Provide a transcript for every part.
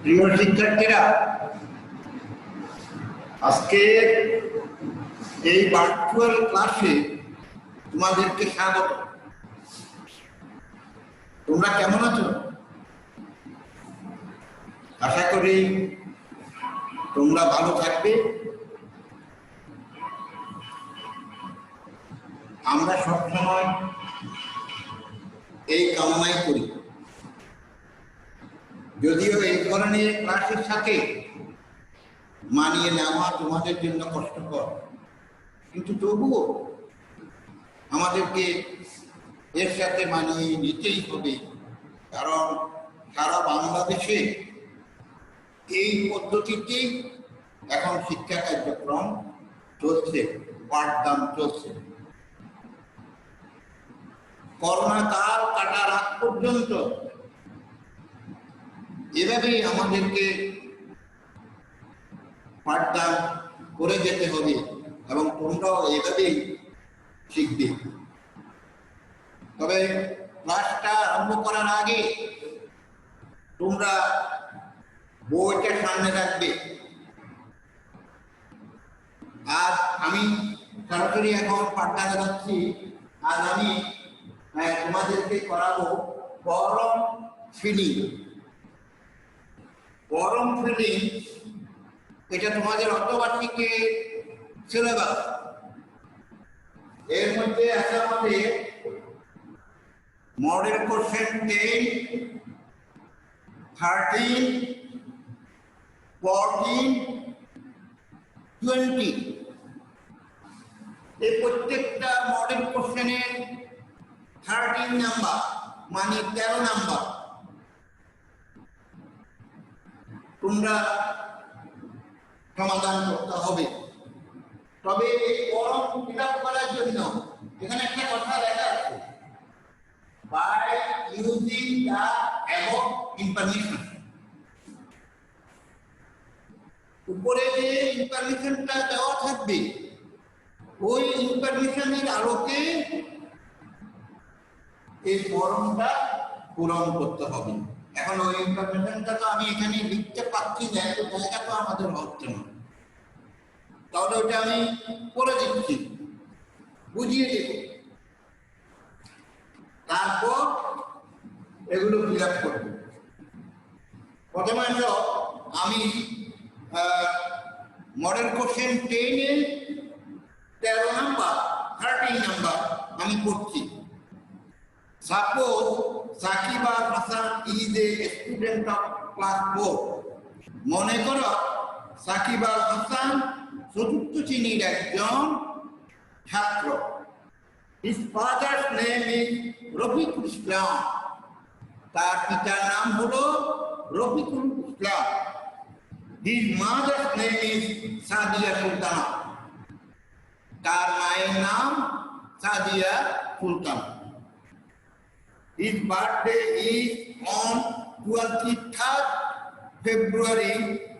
প্রিয় শিক্ষার্থীরা, আজকে এই ভার্চুয়াল ক্লাসে তোমাদেরকে স্বাগত। তোমরা কেমন আছো? আশা করি তোমরা ভালো থাকবে। আমরা সবসময় এই কামনাই করি। যদিও এই ধরনের ক্লাসের সাথে মানিয়ে নেওয়া তোমাদের জন্য কষ্টকর, কিন্তু তবুও আমাদেরকে এর সাথে মানিয়ে নিতেই হবে, কারণ সারা বাংলাদেশে এই পদ্ধতিতেই এখন শিক্ষা কার্যক্রম চলছে, পাঠদান চলছে। করোনা কাল কাটার আগ পর্যন্ত এভাবেই আমাদেরকে পাঠদান করে যেতে হবে এবং তোমরাও এভাবেই শিখবে। তবে ক্লাসটা আরম্ভ করার আগে তোমরা বইটা সামনে রাখবে। আর আমি সরাসরি এখন পাঠদানে যাচ্ছি। আজ আমি তোমাদেরকে করাবো গরম ফিলিং। গরম ফিলিং এটা তোমাদের অর্ধবার্ষিকে সিলেবাস। এর মধ্যে আছে আমাদের মডেল কোশ্চেন 10, 13, 14, 20। এই প্রত্যেকটা মডেল কোশ্চেনের 13 নাম্বার, মানে 13 নাম্বার তোমরা সমাধান করতে হবে। তবে এই ফর্ম ফিল আপ করার জন্য এখানে একটা কথা লেখা আছে, by using the above information. উপরে যে ইনফরমেশনটা দেওয়া থাকবে ওই ইনফরমেশনের আলোকে এই ফর্মটা পূরণ করতে হবে। এখন ওই ইনফরমেশনটা তো আমি এখানে লিখতে পাচ্ছি না, এত জায়গা তো আমাদের হচ্ছে না, তাহলে ওটা আমি করে দিচ্ছি, বুঝিয়ে দেব, তারপর এগুলো ফিল আপ করব। প্রথমে আমি মডেল কোশ্চেন 10-এর 13 নাম্বার 13 নাম্বার আমি করছি। Suppose Saqib Al Hasan is a student of class 4. মনে করো সাকিব আল হাসান চতুর্থ শ্রেণীর একজন ছাত্র। His father's name is Rafiqul Islam. তার পিতার নাম হলো Rafiqul Islam. His mother's name is Sadia Sultana. তার মায়ের নাম Sadia Sultana. His birthday is on 23rd February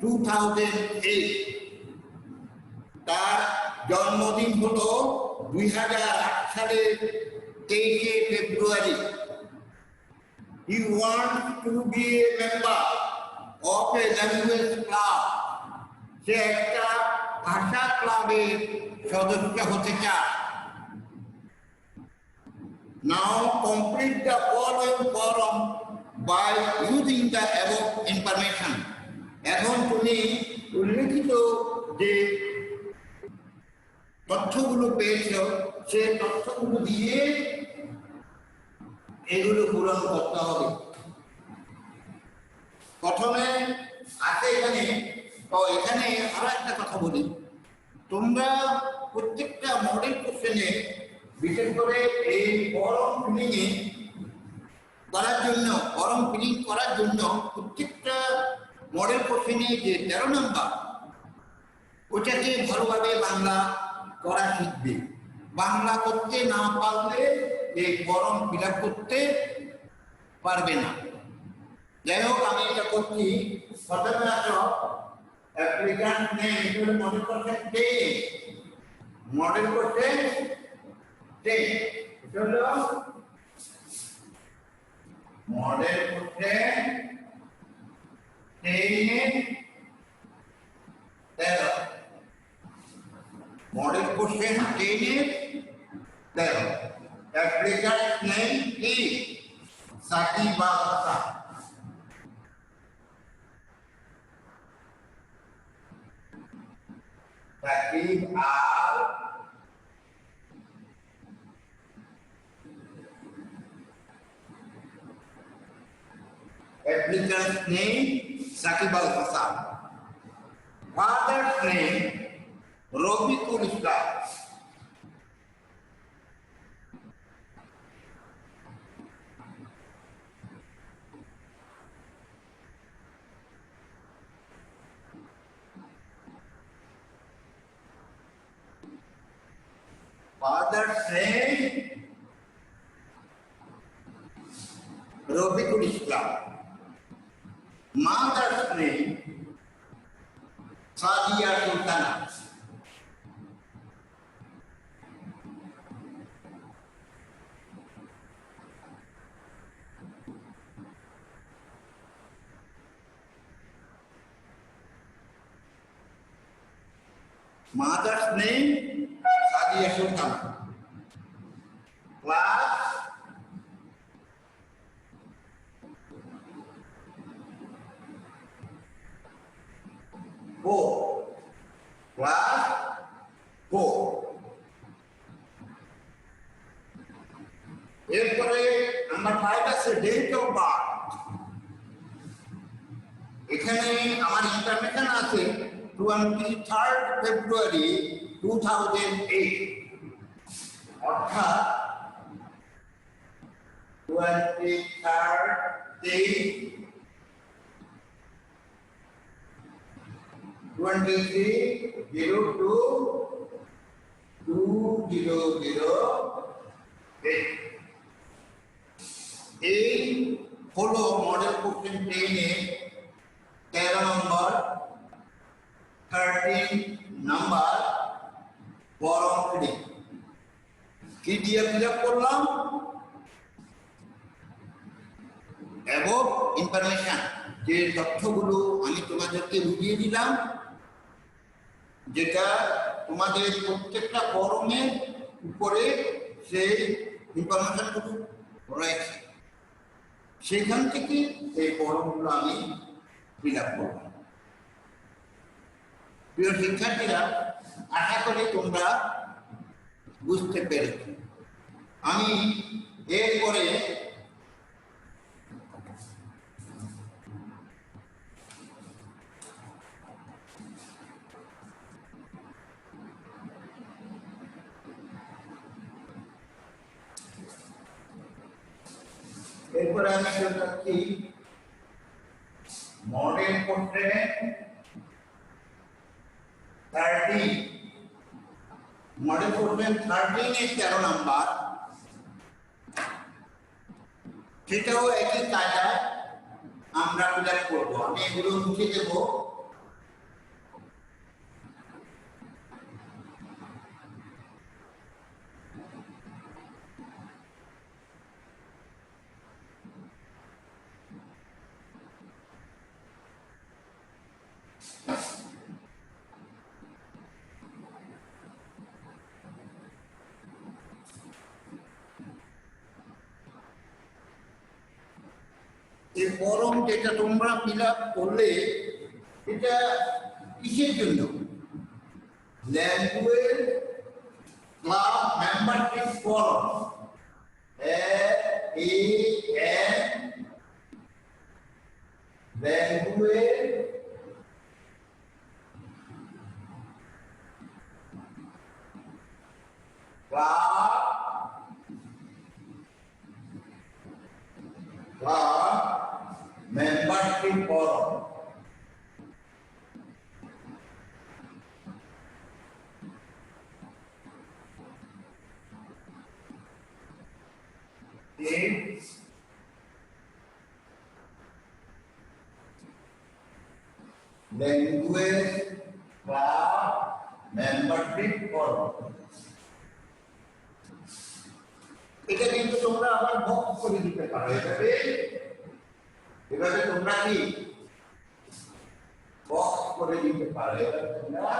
2008. তার জন্মদিন হলো 2008 সালের 23 ফেব্রুয়ারি। He wants to be a member of a language club. সে একটা ভাষা ক্লাবের সদস্য হতে চায়। Now complete the following form by using the above information. এখন তুমি উল্লেখিত যে তথ্যগুলো পেয়েছো সেই তথ্যগুলো দিয়ে এগুলো পূরণ করতে হবে। প্রথমে আছে এখানে আরো একটা কথা বলি, তোমরা প্রত্যেকটা মডেল কোশ্চেনে বিশেষ করে এই ফর্ম ফিলিং করার জন্য প্রত্যেকটা মডেল কোশ্চেনে যে 13 নাম্বার ওটাকে ভালোভাবে বাংলা করা শিখবে। বাংলা করতে না পারলে এই ফর্ম ফিল আপ করতে পারবে না। যাই হোক, আমি এটা করছি। প্রথমে আসো অ্যাপ্লিক্যান্ট নেম, এটা মডেল কোশ্চেন 10। মডেল কোশ্চেন 10 এটা হলো model question 10 13 model question 10 application name की Shakib Al Shakib Al applicant's name Sakib Al Hasan. Father's name Robiqul Islam. Father's name Robiqul Islam. Mother's name Sadia Sultana. Mother's name Sadia Sultana. Class four. Class four. এরপরে number 5 আছে date of birth. এখানে আমার information আছে 23rd February 2008 অর্থাৎ 23rd day 23/02/2008 এই হলো model question 10 এ 13 নম্বর 13 number form feeling কি দিয়ে ফিল আপ করলাম এবং ইনফরমেশন যে তথ্যগুলো আমি তোমাদেরকে বুঝিয়ে দিলাম যেটা তোমাদের প্রত্যেকটা ফর্মের উপরে সেই ইনফরমেশনগুলো রয়েছে সেখান থেকে এই ফর্মগুলো আমি ফিল আপ করব। প্রিয় শিক্ষার্থীরা আশা করি তোমরা বুঝতে পেরেছ। আমি এরপরে আমি যাচ্ছি মডেল কোশ্চেন 13 মডেল কোশ্চেন 13 এর 13 নাম্বার সেটাও একই কায়দায় আমরা ফিল আপ করবো। আমি এগুলো মুছে দেবো। এই ফর্ম যেটা তোমরা ফিল আপ করলে এটা কিসের জন্য? Language club membership form language club membership forum is language club membership forum এটা কিন্তু তোমরা আবার বক্স করে দিতে পারো। এভাবে তোমরা কি বক্স করে দিতে পারে, তোমরা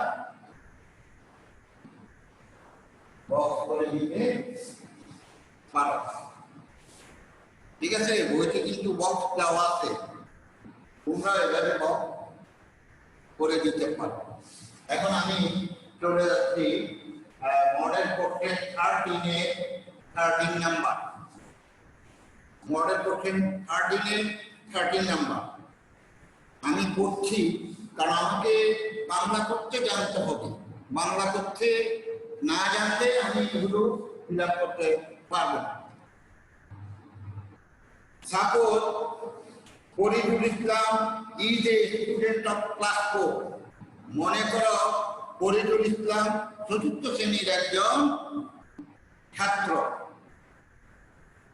বক্স করে দিতে পারো। ঠিক আছে, বইতে কিন্তু বক্স দেওয়া আছে, তোমরা এভাবে বক্স করে দিতে পারো। এখন আমি চলে যাচ্ছি model question 13 number. Model question 13 number আমি করছি, কারণ আমাকে বাংলা করতে জানতে হবে। বাংলা করতে না জানতে আমি এগুলো ফিল আপ করতে পারবো না। Suppose Faridul Islam is a student of class 4। মনে করো ফরিদুল ইসলাম চতুর্থ শ্রেণীর একজন ছাত্র।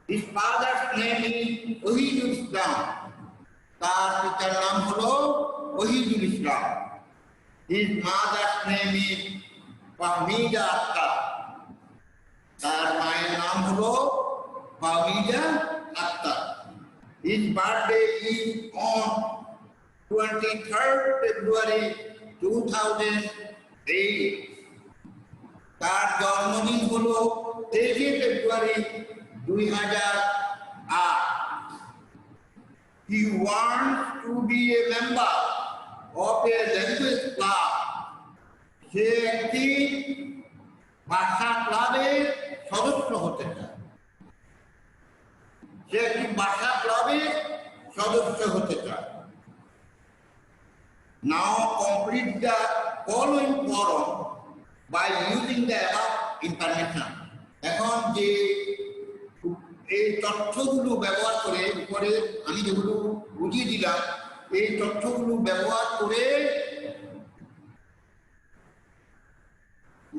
His father's name is Ohidul ইসলাম। তার পিতার নাম হলো ওহিদুল ইসলাম। His mother's name is Fahmida Akter. তার মায়ের নাম হলো Fahmida Akter. His birthday is on 23rd February 2008। তার জন্মদিন হলো 23 ফেব্রুয়ারি 2008। He wants to be a member of a language club। সে একটি ভাষা ক্লাবের সদস্য হতে চায়। সে একটি ভাষা ক্লাবের সদস্য হতে চায়। Now complete the following form by using the above information। এখন যে এই তথ্যগুলো ব্যবহার করে, উপরে আমি যেগুলো বুঝিয়ে দিলাম, এই তথ্যগুলো ব্যবহার করে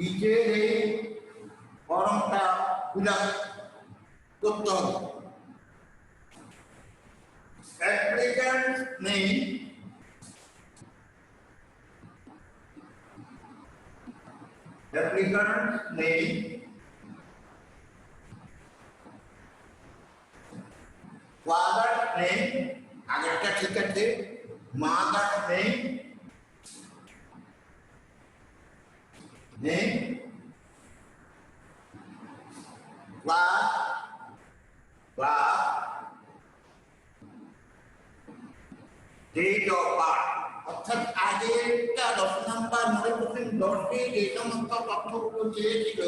নিজের এই ফর্মটা ফিল আপ করতে হবে। অ্যাপ্লিক্যান্ট নেম, ফাদার নেম, আগেরটা ঠিক আছে। Mother name, class, date of birth. অর্থাৎ আগেরটা 10 নাম্বার মডেল কোশ্চেন 10 যে সমস্ত তথ্যগুলো চেয়েছিল,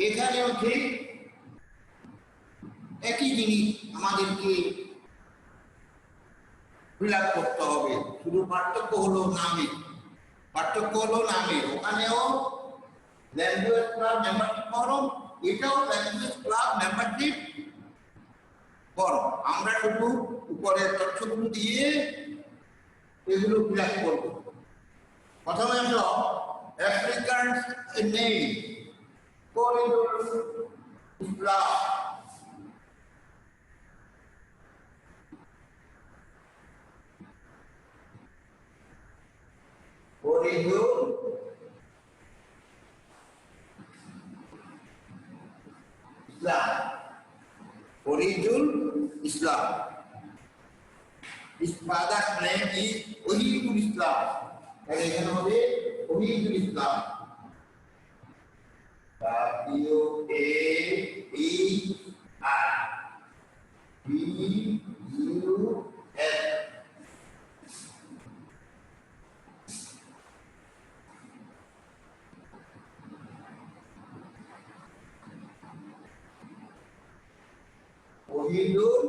এখানেও ঠিক একই জিনিস আমাদেরকে ফিল আপ করতে হবে। শুধু পার্থক্য হলো নামে। ওখানেও ল্যাঙ্গুয়েজ ক্লাব মেম্বারশিপ ফর্ম, এটাও ল্যাঙ্গুয়েজ ক্লাব মেম্বারশিপ ফর্ম। আমরা শুধু উপরের তথ্যগুলো দিয়ে এগুলো ফিল আপ করবো। প্রথমে হলো applicant name Faridul Islam. Faridul Islam. His father's name is Ohidul Islam. তাহলে এখানে হবে ওহিদুল ইসলাম। ওহিদুল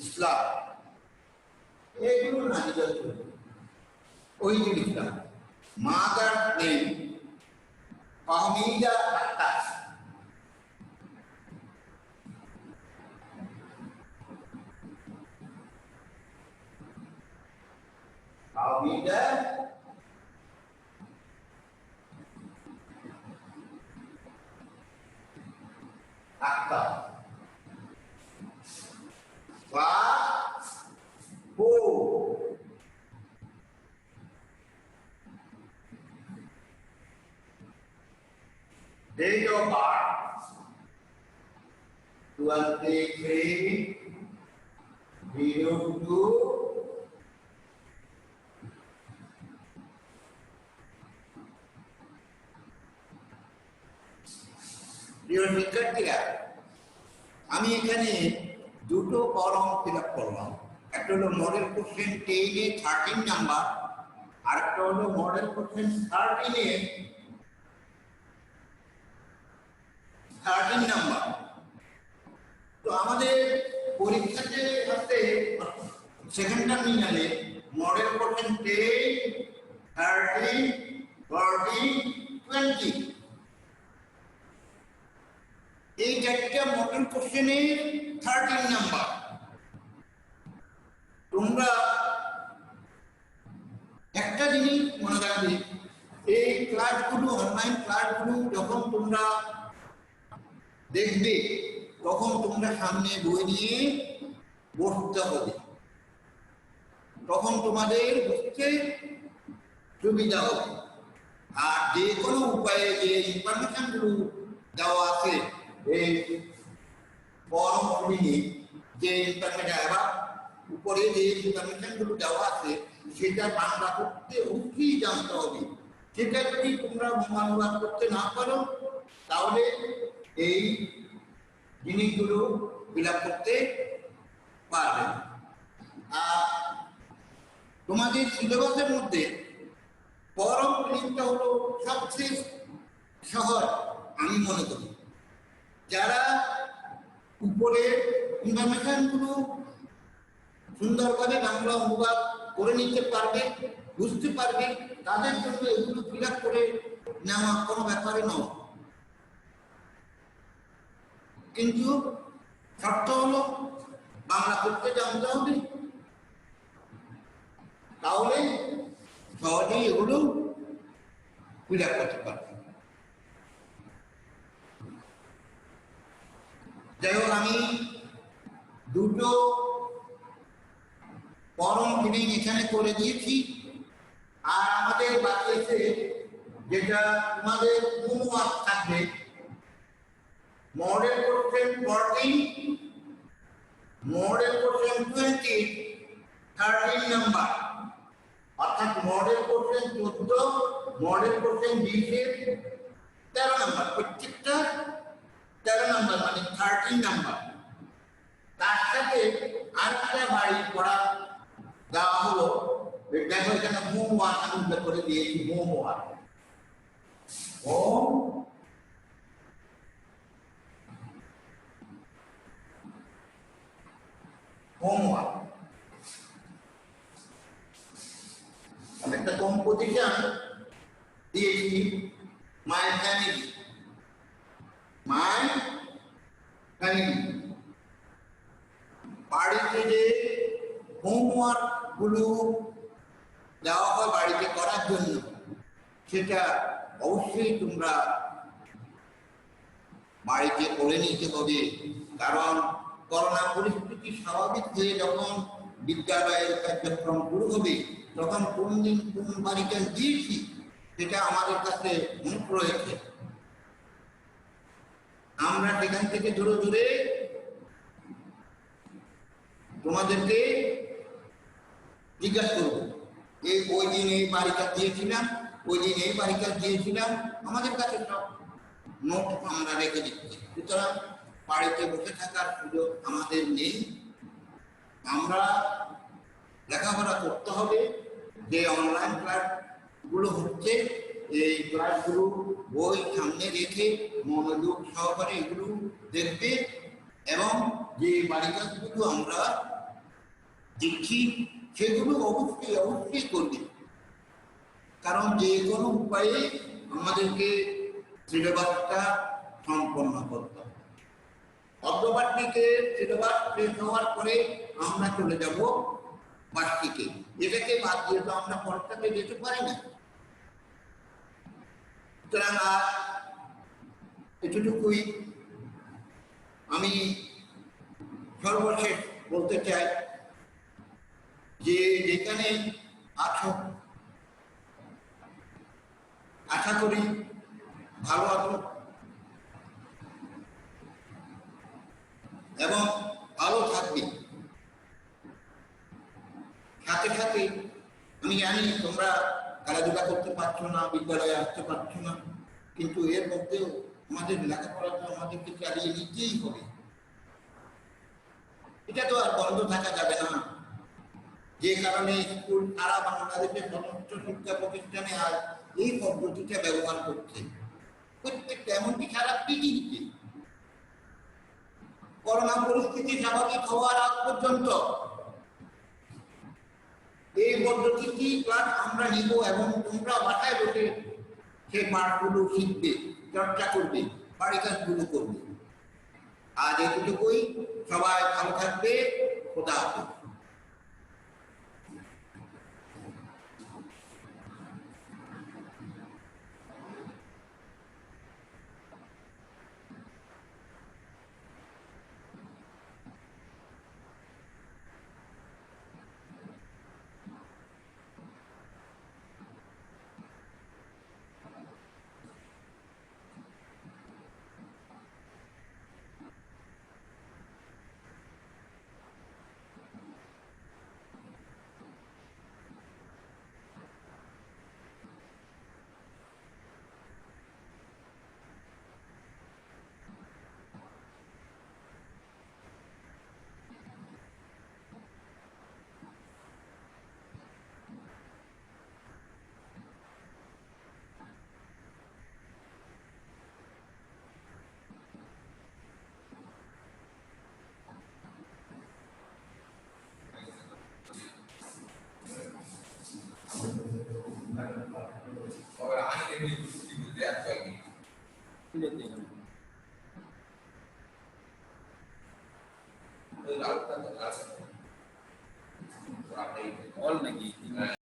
ইসলাম। এগুলো না Ohidul Islam. Mother name Fahmida Akter. Fahmida Akter. Date of birth 23/02/2008। প্রিয় শিক্ষার্থীরা, আমি এখানে দুটো কলম ফিল আপ করলাম। একটা হলো মডেল কোশ্চেন 10-এ 13 নাম্বার, আর একটা হলো মডেল কোশ্চেন 13-এ 13 নাম্বার। তো আমাদের পরীক্ষাতে হচ্ছে সেকেন্ড টার্মিনালে মডেল কোশ্চেন 10, 13, 14, 20 এই চারটা মডেল কোশ্চেনের 13 নাম্বার। তোমরা একটা জিনিস মনে রাখবে, এই ক্লাসগুলো, অনলাইন ক্লাসগুলো যখন তোমরা দেখবে তখন তোমরা সামনে বই নিয়ে বসতে হবে, তখন তোমাদের বুঝতে সুবিধা হবে। আর যে কোনো উপায়ে যে ইনফরমেশনগুলো দেওয়া আছে এই ফর্ম যে ইনফরমেশন বা উপরে যে ইনফরমেশনগুলো দেওয়া আছে সেটা বাংলা করতে অবশ্যই জানতে হবে। সেটা যদি তোমরা অনুবাদ করতে না পারো তাহলে এই জিনিসগুলো ফিল আপ করতে পারবে। আর তোমাদের সিলেবাসের মধ্যে ফর্ম ফিলিংটা হলো সবচেয়ে সহজ আমি মনে করি। যারা উপরে ইনফরমেশনগুলো সুন্দরভাবে বাংলা অনুবাদ করে নিতে পারবে, বুঝতে পারবে, তাদের জন্য এগুলো ফিল আপ করে নেওয়া কোনো ব্যাপারে নয়। কিন্তু শর্ত হলো বাংলা পড়তে জানতে হবে, তাহলে সহজেই এগুলো ফিল আপ করতে পারবে। যাই হোক, আমি দুটো ফর্ম ফিলিং এখানে করে দিয়েছি। আর আমাদের বাকি আছে যেটা তোমাদের হোমওয়ার্ক থাকবে, model question 14, model question 20, 13 number, অর্থাৎ মডেল কোশ্চেন 14, মডেল কোশ্চেন 20-এর 13 নাম্বার, প্রত্যেকটা 13 নাম্বার মানে 13 নাম্বার। তার সাথে আরেকটা বাড়ি পড়া দেওয়া হলো। দেখো এখানে হোমওয়ার্ক আমি উল্লেখ করে দিয়েছি, হোমওয়ার্ক। হোমওয়ার্ক একটা কম্পোজিশন দিয়েছি, মাই ফ্যামিলি। মাই ফ্যামিলি বাড়িতে যে হোমওয়ার্ক গুলো দেওয়া হয় বাড়িতে করার জন্য, সেটা অবশ্যই তোমরা বাড়িতে করে নিতে হবে। কারণ করোনা পরিস্থিতি স্বাভাবিক হয়ে যখন বিদ্যালয়ের কার্যক্রম শুরু হবে তখন কোন দিন কোন বাড়িতে দিয়েছি সেটা আমাদের কাছে মনে রয়েছে। আমরা সেখান থেকে ধরে ধরে তোমাদেরকে জিজ্ঞাসা করবো, এই ওই দিন এই বাড়িটা দিয়েছিলাম, ওই দিন এই বাড়িটা দিয়েছিলাম, আমাদের কাছে সব নোট আমরা রেখে দিচ্ছি। সুতরাং বাড়িতে বসে থাকার সুযোগ আমাদের নেই। আমরা লেখাপড়া করতে হবে। যে অনলাইন ক্লাসগুলো হচ্ছে এই ক্লাসগুলো বই সামনে রেখে মনোযোগ সহকারে এগুলো দেখবে এবং যে বাড়িকাজগুলো আমরা দেখছি সেগুলো অবশ্যই অবশ্যই করবে। কারণ যে কোনো উপায়ে আমাদেরকে সিলেবাসটা সম্পন্ন করতে হবে। অর্ধবার্ষিকে সিলেবাস শেষ হওয়ার পরে আমরা চলে যাব বার্ষিকে। এটাকে বাদ দিয়ে তো আমরা পরীক্ষাতে যেতে পারি না। সুতরাং আর এটুকুই আমি সর্বশেষ বলতে চাই যে যেখানে আছো আশা করি ভালো আছো এবং ভালো থাকবে। সাথে সাথে আমি জানি তোমরা খেলাধুলা করতে পারছো না, বিদ্যালয়ে আসতে পারছো না, কিন্তু এর মধ্যেও আমাদের লেখাপড়া তো আমাদেরকে চালিয়ে নিতেই হবে, এটা তো আর বন্ধ থাকা যাবে না। যে কারণে স্কুল সারা বাংলাদেশের সমস্ত শিক্ষা প্রতিষ্ঠানে আজ এই পদ্ধতিটা ব্যবহার করছে প্রত্যেকটা, এমনকি সারা পৃথিবীতে। করোনা পরিস্থিতি স্বাভাবিক হওয়ার আগ পর্যন্ত এই পদ্ধতিটি ক্লাস আমরা নিব এবং তোমরা বাসায় বসে সেই পাঠগুলো শিখবে, চর্চা করবে, বাড়ি কাজগুলো করবে। আজ এতটুকুই, সবাই ভালো থাকবে, খোদা হাফেজ। Ahora, anche noi tutti gli attuali. L'altra, all lagi